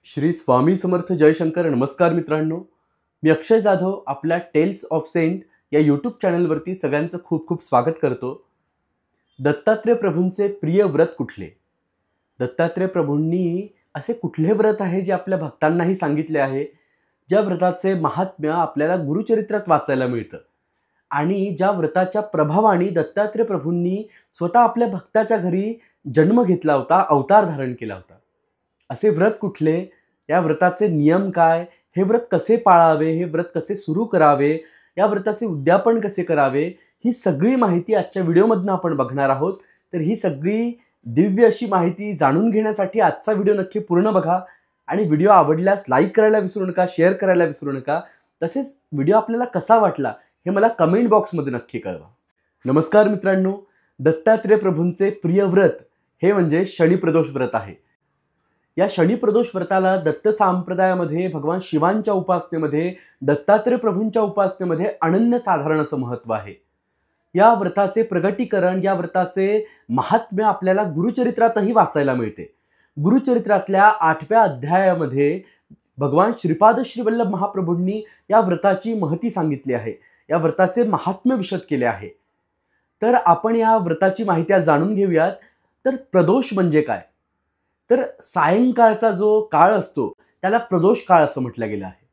श्री स्वामी समर्थ जयशंकर. नमस्कार मित्रांनो, मी अक्षय जाधव आपल्या टेल्स ऑफ सेंट या यूट्यूब चॅनलवरती सगळ्यांचं खूप खूप स्वागत करतो. दत्तात्रेय प्रभूंचे प्रिय व्रत कुठले? दत्तात्रेय प्रभूंनी असे कुठले व्रत आहे जे आपल्या भक्तांनाही सांगितले आहे, ज्या व्रताचे महात्म्य आपल्याला गुरुचरित्रात वाचायला मिळतं आणि ज्या व्रताच्या प्रभावाने दत्तात्रेय प्रभूंनी स्वतः आपल्या भक्ताच्या घरी जन्म घेतला होता, अवतार धारण केला होता. असे व्रत कुठले? या व्रताचे नियम काय? हे व्रत कसे पाळावे? हे व्रत कसे सुरू करावे? या व्रताचे उद्यापन कसे करावे? ही सगळी माहिती आजच्या व्हिडिओमधून आपण बघणार आहोत. तर ही सगळी दिव्य अशी माहिती जाणून घेण्यासाठी आजचा व्हिडिओ नक्की पूर्ण बघा आणि व्हिडिओ आवडल्यास लाईक करायला विसरू नका, शेअर करायला विसरू नका. तसेच व्हिडिओ आपल्याला कसा वाटला हे मला कमेंट बॉक्समध्ये नक्की कळवा. नमस्कार मित्रांनो, दत्तात्रेय प्रभूंचे प्रिय व्रत हे म्हणजे शनिप्रदोष व्रत आहे. या शनिप्रदोष व्रताला दत्त संप्रदायामध्ये भगवान शिवांच्या उपासनेमध्ये, दत्तात्रेय प्रभूंच्या उपासनेमध्ये अनन्यसाधारण असं महत्त्व आहे. या व्रताचे प्रगटीकरण, या व्रताचे महात्म्य आपल्याला गुरुचरित्रातही वाचायला मिळते. गुरुचरित्रातल्या 8व्या अध्यायामध्ये भगवान श्रीपाद श्रीवल्लभ महाप्रभूंनी या व्रताची महती सांगितली आहे, या व्रताचे महात्म्य विशद केले आहे. तर आपण या व्रताची माहिती आज जाणून घेऊयात. तर प्रदोष म्हणजे काय? तर सायंकाळचा जो काळ असतो त्याला प्रदोष काळ असं म्हटलं गेलं आहे.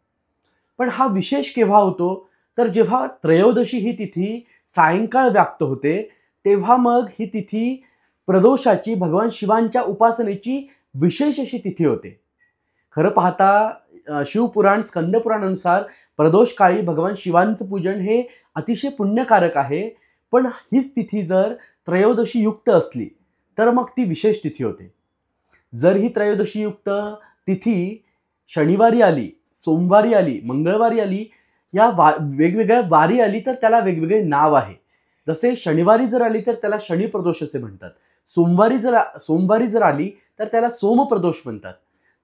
पण हा विशेष केव्हा होतो? तर जेव्हा त्रयोदशी ही तिथी सायंकाळ व्याप्त होते तेव्हा मग ही तिथी प्रदोषाची, भगवान शिवांच्या उपासनेची विशेष अशी तिथी होते. खरं पाहता शिवपुराण स्कंदपुराणानुसार प्रदोष काळी भगवान शिवांचं पूजन हे अतिशय पुण्यकारक आहे. पण हीच तिथी जर त्रयोदशी युक्त असली तर मग ती विशेष तिथी होते. जर ही त्रयोदशी युक्त तिथी शनिवारी आली, सोमवारी आली, मंगळवारी आली, या वेगवेगळ्या वारी आली तर त्याला वेगवेगळे नाव आहे. जसे शनिवारी जर आली तर त्याला शनिप्रदोष असे म्हणतात. सोमवारी जर आली तर त्याला सोमप्रदोष म्हणतात.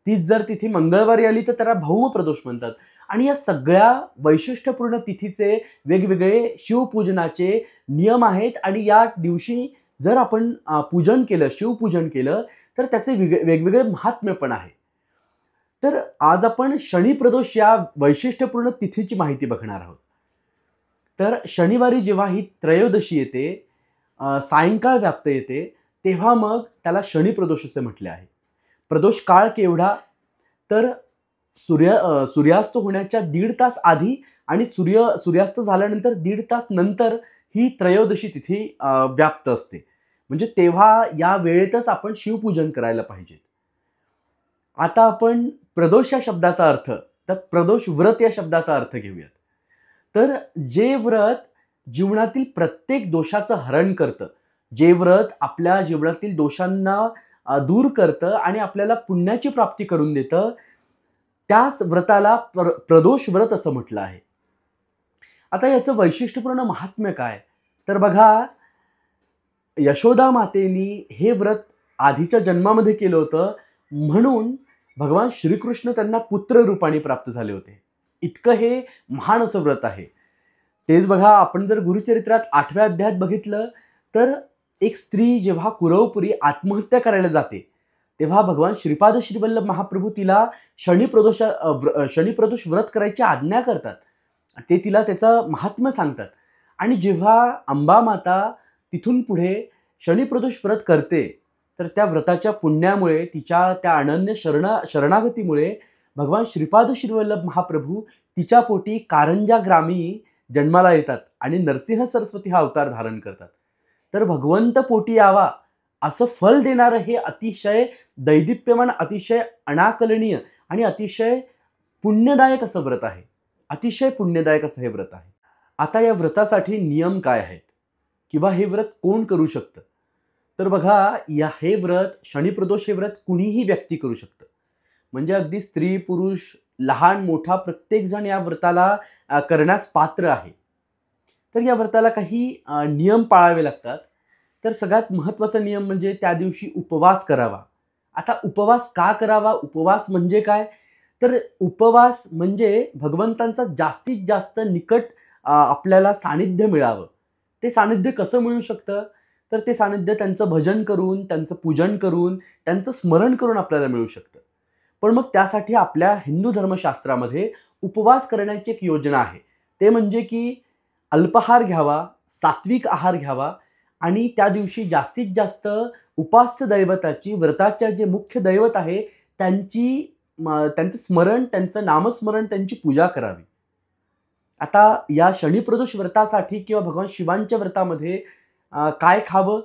तीच जर तिथी मंगळवारी आली तर त्याला भौमप्रदोष म्हणतात. आणि या सगळ्या वैशिष्ट्यपूर्ण तिथीचे वेगवेगळे शिवपूजनाचे नियम आहेत आणि या दिवशी जर आपण पूजन केलं, शिवपूजन केलं तर त्याचे वेगवेगळे महात्म्य पण आहे. तर आज आपण शनिप्रदोष या वैशिष्ट्यपूर्ण तिथीची माहिती बघणार आहोत. तर शनिवारी जेव्हा ही त्रयोदशी येते, सायंकाळ व्याप्त येते, तेव्हा मग त्याला शनिप्रदोष असे म्हटले आहे. प्रदोष काळ केवढा? तर सूर्यास्त होण्याच्या 1.5 तास आधी आणि सूर्यास्त झाल्यानंतर 1.5 तास नंतर ही त्रयोदशी तिथी व्याप्त असते. म्हणजे तेव्हा या वेळेतच आपण शिवपूजन करायला पाहिजे. आता आपण प्रदोष या शब्दाचा अर्थ, तर प्रदोष व्रत या शब्दाचा अर्थ घेऊयात. तर जे व्रत जीवनातील प्रत्येक दोषाचं हरण करतं, जे व्रत आपल्या जीवनातील दोषांना दूर करतं आणि आपल्याला पुण्याची प्राप्ती करून देतं, त्याच व्रताला प्रदोष व्रत असं म्हटलं आहे. आता याचं वैशिष्ट्यपूर्ण महात्म्य काय? तर बघा, यशोदा मातेनी हे व्रत आधीच्या जन्मामध्ये केलं होतं, म्हणून भगवान श्रीकृष्ण त्यांना पुत्र रूपाने प्राप्त झाले होते. इतकं हे महान असं व्रत आहे. तेच बघा, आपण जर गुरुचरित्रात 8व्या अध्यायात बघितलं तर एक स्त्री जेव्हा कुरवपुरी आत्महत्या करायला जाते तेव्हा भगवान श्रीपाद श्रीवल्लभ महाप्रभू तिला शनिप्रदोष व्रत करायची आज्ञा करतात. ते तिला त्याचं महात्म्य सांगतात. आणि जेव्हा अंबा माता तिथून पुढे शनिप्रदोष व्रत करते तर त्या व्रताच्या पुण्यामुळे, तिच्या त्या अनन्य शरणागतीमुळे भगवान श्रीपाद श्रीवल्लभ महाप्रभू तिच्या पोटी कारंजा ग्रामी जन्माला येतात आणि नरसिंह सरस्वती हा अवतार धारण करतात. तर भगवंत पोटी यावा असं फल देणारं हे अतिशय दैदिप्यमान, अतिशय अनाकलनीय आणि अतिशय पुण्यदायक असं व्रत आहे. अतिशय पुण्यदायक असं हे व्रत आहे. आता या व्रतासाठी नियम काय आहेत किंवा हे व्रत कोण करू शकतं? तर बघा, हे व्रत, शनिप्रदोष हे व्रत कुणीही व्यक्ती करू शकतं. म्हणजे अगदी स्त्री, पुरुष, लहान मोठा प्रत्येकजण या व्रताला करण्यास पात्र आहे. तर या व्रताला काही नियम पाळावे लागतात. तर सगळ्यात महत्त्वाचा नियम म्हणजे त्या दिवशी उपवास करावा. आता उपवास का करावा? उपवास म्हणजे काय? तर उपवास म्हणजे भगवंतांचा जास्तीत जास्त निकट आपल्याला सानिध्य मिळावं. ते सानिध्य कसं मिळू शकतं? तर ते सानिध्य त्यांचं भजन करून, त्यांचं पूजन करून, त्यांचं स्मरण करून आपल्याला मिळू शकतं. पण मग त्यासाठी आपल्या हिंदू धर्मशास्त्रामध्ये उपवास करण्याची एक योजना आहे. ते म्हणजे की अल्पाहार घ्यावा, सात्विक आहार घ्यावा आणि त्या दिवशी जास्तीत जास्त उपास्य दैवताची, व्रताच्या जे मुख्य दैवत आहे त्यांचं स्मरण, त्यांचं नामस्मरण, त्यांची पूजा करावी. आता या शनिप्रदोष व्रतासाठी किंवा भगवान शिवांच्या व्रतामध्ये काय खावं?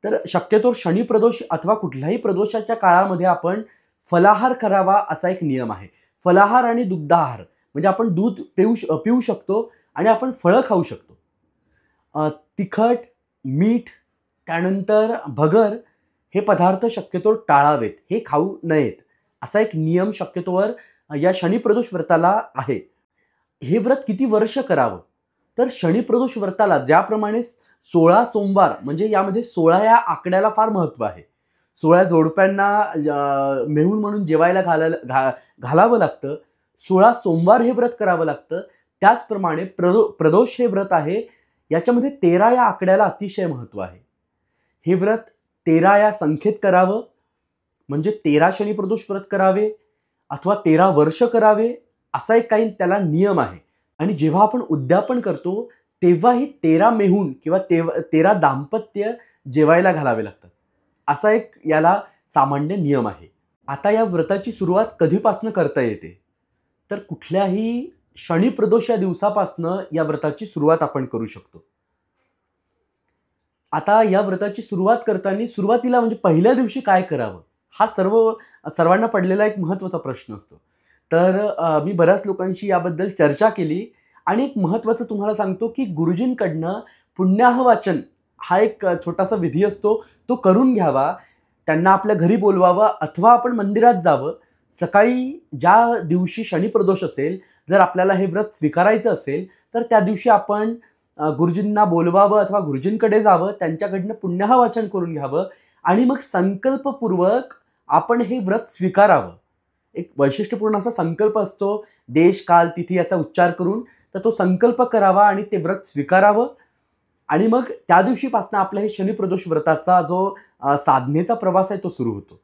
तर शक्यतो शनिप्रदोष अथवा कुठल्याही प्रदोषाच्या काळामध्ये आपण फलाहार करावा असा एक नियम आहे. फलाहार आणि दुग्धाहार म्हणजे आपण दूध पिऊ शकतो आणि आपण फळं खाऊ शकतो. तिखट, मीठ, त्यानंतर भगर हे पदार्थ शक्यतो टाळावेत, हे खाऊ नयेत असा एक नियम शक्यतोवर या शनिप्रदोष व्रताला आहे. हे व्रत किती वर्ष करावं? तर शनिप्रदोष व्रताला ज्याप्रमाणे 16 सोमवार म्हणजे यामध्ये 16 या आकड्याला फार महत्त्व आहे. 16 जोडप्यांना मेहूण म्हणून जेवायला घालावं लागतं. 16 सोमवार हे व्रत करावं लागतं. त्याचप्रमाणे प्रदोष हे व्रत आहे, याच्यामध्ये 13 या आकड्याला अतिशय महत्त्व आहे. हे व्रत 13 या संख्येत करावं, म्हणजे 13 शनिप्रदोष व्रत करावे अथवा 13 वर्ष करावे असा एक काही त्याला नियम आहे. आणि जेव्हा आपण उद्यापन करतो तेव्हाही 13 मेहूण किंवा 13 दाम्पत्य जेवायला घालावे लागतात, असा एक याला सामान्य नियम आहे. आता या व्रताची सुरुवात कधीपासून करता येते? तर कुठल्याही शनिप्रदोष या दिवसापासनं या व्रताची सुरुवात आपण करू शकतो. आता या व्रताची सुरुवात करताना सुरुवातीला म्हणजे पहिल्या दिवशी काय करावं? हा सर्वांना पडलेला एक महत्त्वाचा प्रश्न असतो. तर मी बऱ्याच लोकांशी याबद्दल चर्चा केली आणि एक महत्त्वाचं तुम्हाला सांगतो की गुरुजींकडनं पुण्याह वाचन हा एक छोटासा विधी असतो, तो करून घ्यावा. त्यांना आपल्या घरी बोलवावं अथवा आपण मंदिरात जावं. सकाळी ज्या दिवशी शनिप्रदोष असेल, जर आपल्याला हे व्रत स्वीकारायचं असेल तर त्या दिवशी आपण गुरुजींना बोलवावं अथवा गुरुजींकडे जावं, त्यांच्याकडनं पुण्याह वाचन करून घ्यावं आणि मग संकल्पपूर्वक आपण हे व्रत स्वीकारावं. एक वैशिष्ट्यपूर्ण असा संकल्प असतो, देश, काल, तिथी याचा उच्चार करून तर तो संकल्प करावा आणि ते व्रत स्वीकारावं. आणि मग त्या दिवशीपासून आपल्या हे शनिप्रदोष व्रताचा जो साधनेचा प्रवास आहे तो सुरू होतो.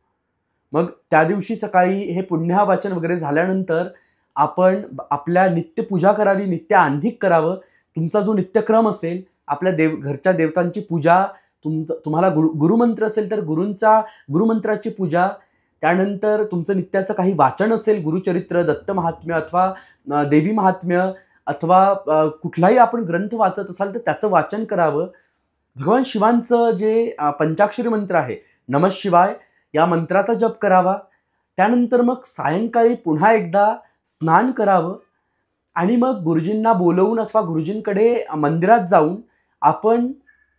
मग त्या दिवशी सकाळी हे पुण्याह वाचन वगैरे झाल्यानंतर आपण आपल्या नित्यपूजा करावी, नित्य आह्निक करावं. तुमचा जो नित्यक्रम असेल, आपल्या घरच्या देवतांची पूजा, तुम्हाला गुरुमंत्र असेल तर गुरुमंत्राची पूजा, त्यानंतर तुमचं नित्याचं काही वाचन असेल, गुरुचरित्र, दत्त महात्म्य अथवा देवी महात्म्य अथवा कुठलाही आपण ग्रंथ वाचत असाल तर त्याचं वाचन करावं. भगवान शिवांचं जे पंचाक्षरी मंत्र आहे नमः शिवाय, या मंत्राचा जप करावा. त्यानंतर मग सायंकाळी पुन्हा एकदा स्नान करावं आणि मग गुरुजींना बोलवून अथवा गुरुजींकडे मंदिरात जाऊन आपण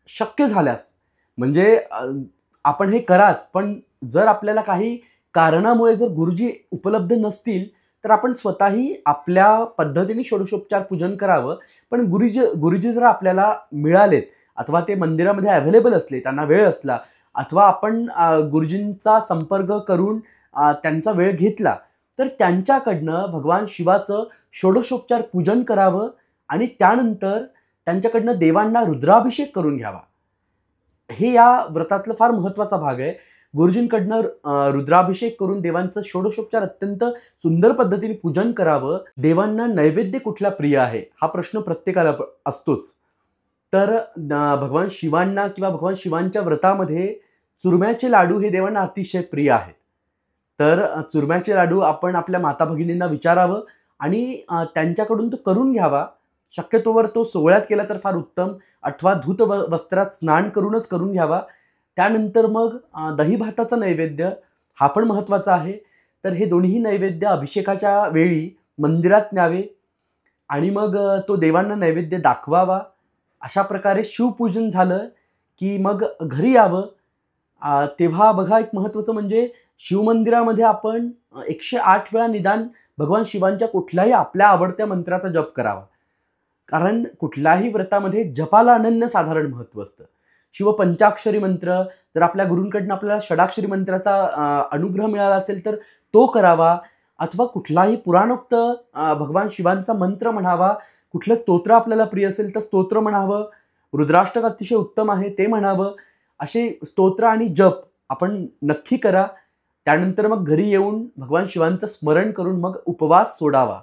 शक्य झाल्यास म्हणजे आपण हे कराच, पण जर आपल्याला काही कारणामुळे जर गुरुजी उपलब्ध नसतील तर आपण स्वतःही आपल्या पद्धतीने षोडशोपचार पूजन करावं. पण गुरुजी जर आपल्याला मिळालेत अथवा ते मंदिरामध्ये अवेलेबल असले, त्यांना वेळ असला अथवा आपण गुरुजींचा संपर्क करून त्यांचा वेळ घेतला तर त्यांच्याकडनं भगवान शिवाचं षोडशोपचार पूजन करावं आणि त्यानंतर त्यांच्याकडनं देवांना रुद्राभिषेक करून घ्यावा. हे या व्रतातलं फार महत्त्वाचा भाग आहे. गुरुजींकडनं रुद्राभिषेक करून देवांचं षोडशोपचार अत्यंत सुंदर पद्धतीने पूजन करावं. देवांना नैवेद्य कुठला प्रिय आहे हा प्रश्न प्रत्येकाला असतोच. तर भगवान शिवांना किंवा भगवान शिवांच्या व्रतामध्ये चुरम्याचे लाडू हे देवांना अतिशय प्रिय आहेत. तर चुरम्याचे लाडू आपण आपल्या माता भगिनींना विचारावं आणि त्यांच्याकडून तो करून घ्यावा. शक्यतोवर तो सोहळ्यात केला तर फार उत्तम, अथवा धूत वस्त्रात स्नान करूनच करून घ्यावा. त्यानंतर मग दही भाताचा नैवेद्य हा पण महत्त्वाचा आहे. तर हे दोन्ही नैवेद्य अभिषेकाच्या वेळी मंदिरात न्यावे आणि मग तो देवांना नैवेद्य दाखवावा. अशा प्रकारे शिवपूजन झालं की मग घरी यावं. तेव्हा बघा एक महत्त्वाचं म्हणजे शिवमंदिरामध्ये आपण 108 वेळा निदान भगवान शिवांच्या कुठल्याही आपल्या आवडत्या मंत्राचा जप करावा. कारण कुठल्याही व्रतामध्ये जपाला अनन्यसाधारण महत्त्व असतं. शिव पंचाक्षरी मंत्र, जर आपल्या गुरूंकडनं आपल्याला षडाक्षरी मंत्राचा अनुग्रह मिळाला असेल तर तो करावा अथवा कुठलाही पुराणोक्त भगवान शिवांचा मंत्र म्हणावा. कुठलं स्तोत्र आपल्याला प्रिय असेल तर स्तोत्र म्हणावं. रुद्राष्टक अतिशय उत्तम आहे ते म्हणावं. असे स्तोत्र आणि जप आपण नक्की करा. त्यानंतर मग घरी येऊन भगवान शिवांचं स्मरण करून मग उपवास सोडावा.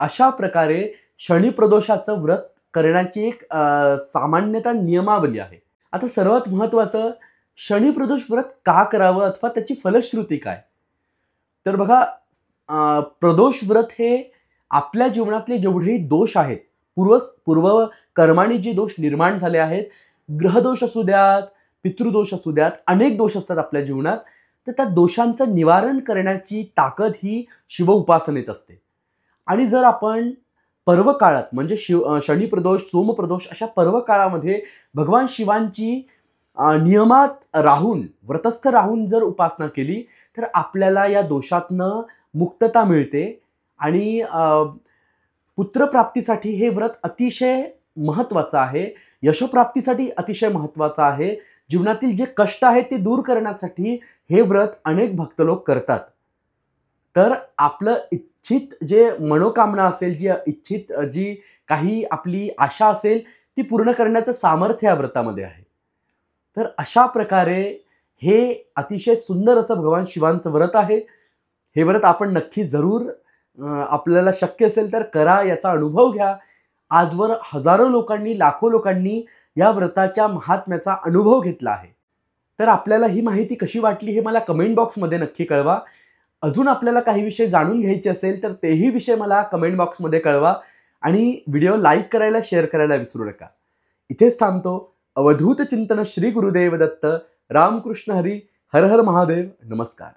अशा प्रकारे शनी प्रदोषाचं व्रत करण्याची एक सामान्यतः नियमावली आहे. आता सर्वात महत्त्वाचं, शनी प्रदोष व्रत का करावं अथवा त्याची फलश्रुती काय? तर बघा, प्रदोष व्रत हे आपल्या जीवनातले जेवढेही दोष आहेत, पूर्व कर्माने जे दोष निर्माण झाले आहेत, ग्रहदोष असू द्यात, पितृदोष असू द्यात, अनेक दोष असतात आपल्या जीवनात, तर त्या दोषांचं निवारण करण्याची ताकद ही शिव उपासनेत असते. आणि जर आपण पर्व काळात म्हणजे शनी प्रदोष, सोम प्रदोष अशा पर्व काळामध्ये भगवान शिवांची नियमात राहून, व्रतस्थ राहून जर उपासना केली तर आपल्याला या दोषातनं मुक्तता मिळते. आणि पुत्रप्राप्तीसाठी हे व्रत अतिशय महत्त्वाचं आहे, यशोप्राप्तीसाठी अतिशय महत्त्वाचं आहे. जीवनातील जे कष्ट आहेत ते दूर करण्यासाठी हे व्रत अनेक भक्त लोक करतात. तर आपलं इच्छित जे मनोकामना असेल, जी काही आपली आशा असेल ती पूर्ण करण्याचं सामर्थ्य या व्रतामध्ये आहे. तर अशा प्रकारे हे अतिशय सुंदर असं भगवान शिवांचं व्रत आहे. हे व्रत आपण नक्की जरूर आपल्याला शक्य असेल तर करा, याचा अनुभव घ्या. आजवर हजारो लोकांनी, लाखो लोकांनी या व्रताच्या महात्म्याचा अनुभव घेतला आहे. तर आपल्याला ही माहिती कशी वाटली हे मला कमेंट बॉक्समध्ये नक्की कळवा. अजून आपल्याला काही विषय जाणून घ्यायचे असेल तर तेही विषय मला कमेंट बॉक्समध्ये कळवा. आणि व्हिडिओ लाईक करायला, शेअर करायला विसरू नका. इथेच थांबतो. अवधूत चिंतन श्री गुरुदेव दत्त. रामकृष्ण हरी. हर हर महादेव. नमस्कार.